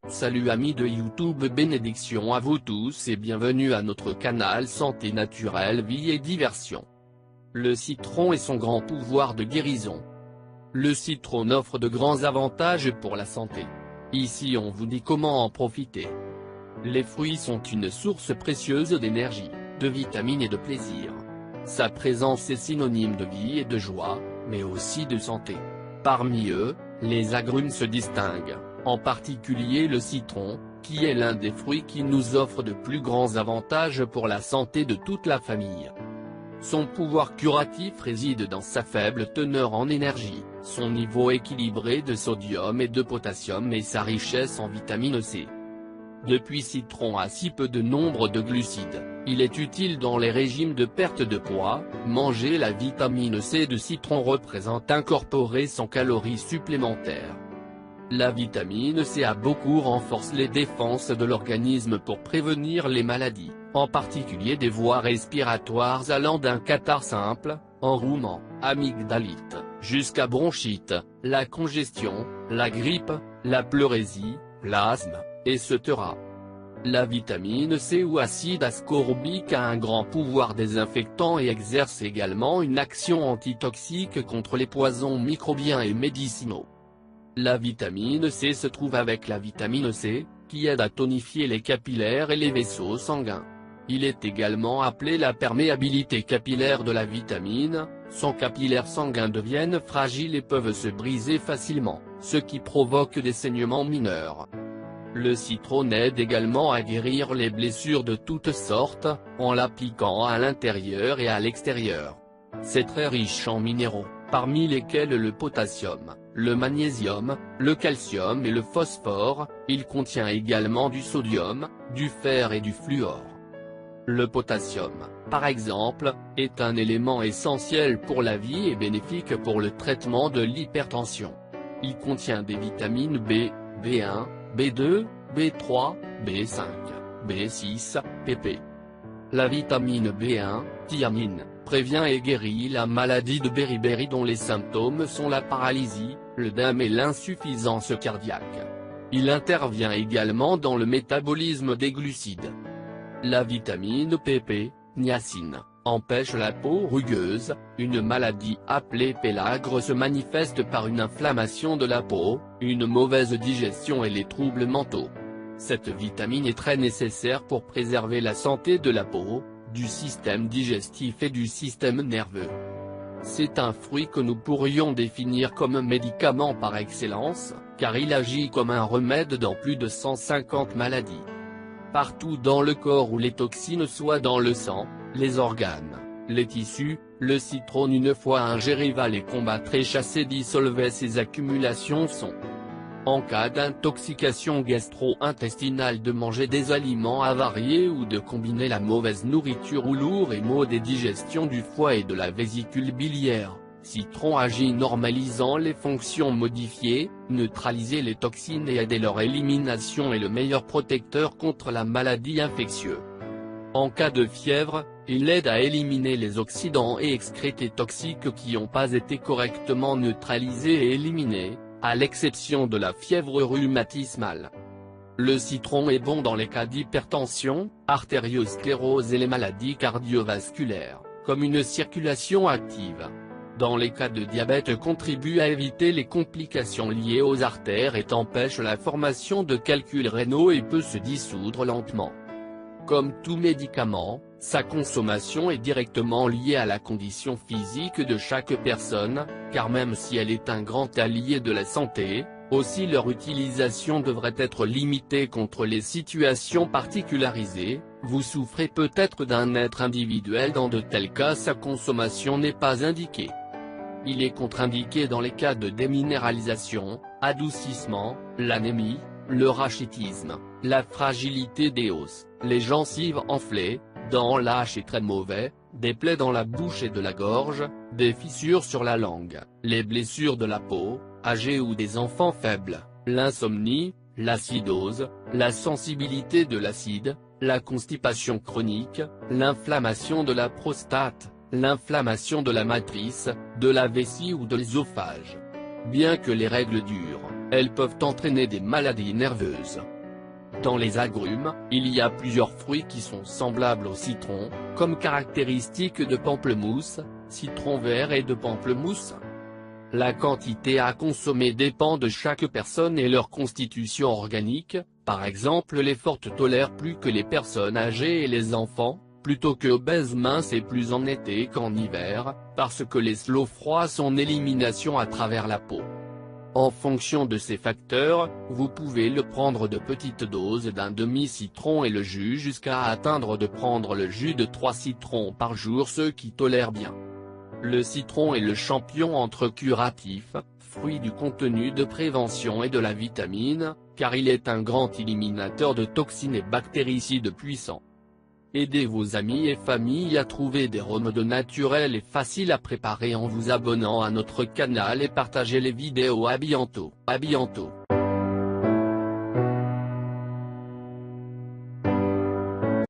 Salut amis de YouTube, bénédiction à vous tous et bienvenue à notre canal Santé Naturelle Vie et Diversion. Le citron et son grand pouvoir de guérison. Le citron offre de grands avantages pour la santé. Ici on vous dit comment en profiter. Les fruits sont une source précieuse d'énergie, de vitamines et de plaisir. Sa présence est synonyme de vie et de joie, mais aussi de santé. Parmi eux, les agrumes se distinguent, en particulier le citron, qui est l'un des fruits qui nous offre de plus grands avantages pour la santé de toute la famille. Son pouvoir curatif réside dans sa faible teneur en énergie, son niveau équilibré de sodium et de potassium et sa richesse en vitamine C. Depuis citron a si peu de nombre de glucides, il est utile dans les régimes de perte de poids. Manger la vitamine C de citron représente incorporer 100 calories supplémentaires. La vitamine C a beaucoup renforce les défenses de l'organisme pour prévenir les maladies, en particulier des voies respiratoires allant d'un catarrhe simple, enrouement, amygdalite, jusqu'à bronchite, la congestion, la grippe, la pleurésie, l'asthme, etc. La vitamine C ou acide ascorbique a un grand pouvoir désinfectant et exerce également une action antitoxique contre les poisons microbiens et médicinaux. La vitamine C se trouve avec la vitamine C, qui aide à tonifier les capillaires et les vaisseaux sanguins. Il est également appelé la perméabilité capillaire de la vitamine. Sans capillaires sanguins deviennent fragiles et peuvent se briser facilement, ce qui provoque des saignements mineurs. Le citron aide également à guérir les blessures de toutes sortes, en l'appliquant à l'intérieur et à l'extérieur. C'est très riche en minéraux, parmi lesquels le potassium, le magnésium, le calcium et le phosphore. Il contient également du sodium, du fer et du fluor. Le potassium, par exemple, est un élément essentiel pour la vie et bénéfique pour le traitement de l'hypertension. Il contient des vitamines B, B1, B2, B3, B5, B6, pp. La vitamine B1, thiamine, prévient et guérit la maladie de Beriberi dont les symptômes sont la paralysie, l'œdème et l'insuffisance cardiaque. Il intervient également dans le métabolisme des glucides. La vitamine pp, niacine, empêche la peau rugueuse. Une maladie appelée pélagre se manifeste par une inflammation de la peau, une mauvaise digestion et les troubles mentaux. Cette vitamine est très nécessaire pour préserver la santé de la peau, du système digestif et du système nerveux. C'est un fruit que nous pourrions définir comme un médicament par excellence, car il agit comme un remède dans plus de 150 maladies. Partout dans le corps où les toxines soient dans le sang, les organes, les tissus, le citron une fois ingéré va les combattre et chasser dissolver ces accumulations sont. En cas d'intoxication gastro-intestinale de manger des aliments avariés ou de combiner la mauvaise nourriture ou lourds et maux des digestions du foie et de la vésicule biliaire, citron agit normalisant les fonctions modifiées, neutraliser les toxines et aider leur élimination est le meilleur protecteur contre la maladie infectieuse. En cas de fièvre, il aide à éliminer les oxydants et excrétés toxiques qui n'ont pas été correctement neutralisés et éliminés, à l'exception de la fièvre rhumatismale. Le citron est bon dans les cas d'hypertension, artériosclérose et les maladies cardiovasculaires, comme une circulation active. Dans les cas de diabète contribue à éviter les complications liées aux artères et empêche la formation de calculs rénaux et peut se dissoudre lentement. Comme tout médicament, sa consommation est directement liée à la condition physique de chaque personne, car même si elle est un grand allié de la santé, aussi leur utilisation devrait être limitée contre les situations particularisées. Vous souffrez peut-être d'un être individuel, dans de tels cas sa consommation n'est pas indiquée. Il est contre-indiqué dans les cas de déminéralisation, adoucissement, l'anémie, le rachitisme, la fragilité des os, les gencives enflées, dents lâches et très mauvais, des plaies dans la bouche et de la gorge, des fissures sur la langue, les blessures de la peau, âgés ou des enfants faibles, l'insomnie, l'acidose, la sensibilité de l'acide, la constipation chronique, l'inflammation de la prostate, l'inflammation de la matrice, de la vessie ou de l'œsophage. Bien que les règles durent, elles peuvent entraîner des maladies nerveuses, Dans les agrumes, il y a plusieurs fruits qui sont semblables au citron, comme caractéristiques de pamplemousse, citron vert et de pamplemousse. La quantité à consommer dépend de chaque personne et leur constitution organique, par exemple les fortes tolèrent plus que les personnes âgées et les enfants, plutôt que obèses minces et plus en été qu'en hiver, parce que les slows froids sont en élimination à travers la peau. En fonction de ces facteurs, vous pouvez le prendre de petites doses d'un demi-citron et le jus jusqu'à atteindre de prendre le jus de 3 citrons par jour ceux qui tolèrent bien. Le citron est le champion entre curatifs, fruit du contenu de prévention et de la vitamine, car il est un grand éliminateur de toxines et bactéricides puissants. Aidez vos amis et familles à trouver des remèdes naturels et faciles à préparer en vous abonnant à notre canal et partagez les vidéos. À bientôt.